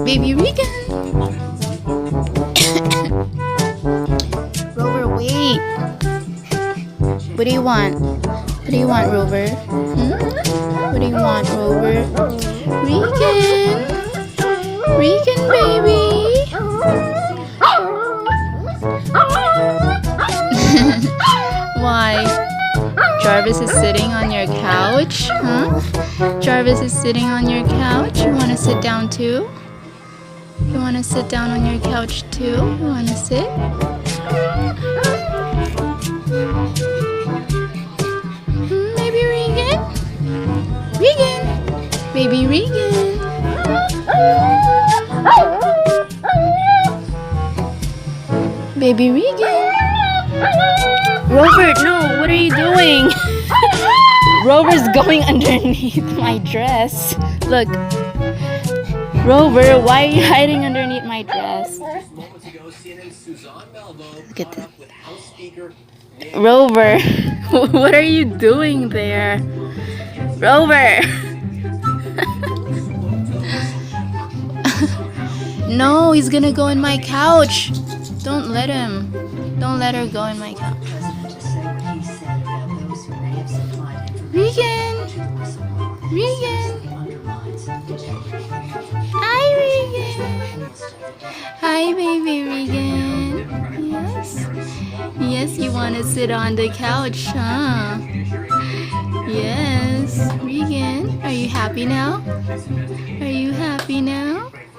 Baby Regen. Rover, wait. What do you want? What do you want, Rover? What do you want, Rover? Regen. Regen, baby. Why? Jarvis is sitting on your couch? Huh? Jarvis is sitting on your couch? You want to sit down too? You want to sit down on your couch too? You want to sit? Baby Regen? Regen! Baby Regen! Baby Regen! Rover, no, what are you doing? Rover's going underneath my dress. Look. Rover, why are you hiding underneath my dress? Look at this. Rover, what are you doing there? Rover! No, he's gonna go in my couch. Don't let him. Don't let her go in my couch. Regen! Regen! Hi, Regen! Hi, baby Regen! Yes? Yes, you want to sit on the couch, huh? Yes. Regen, are you happy now? Are you happy now?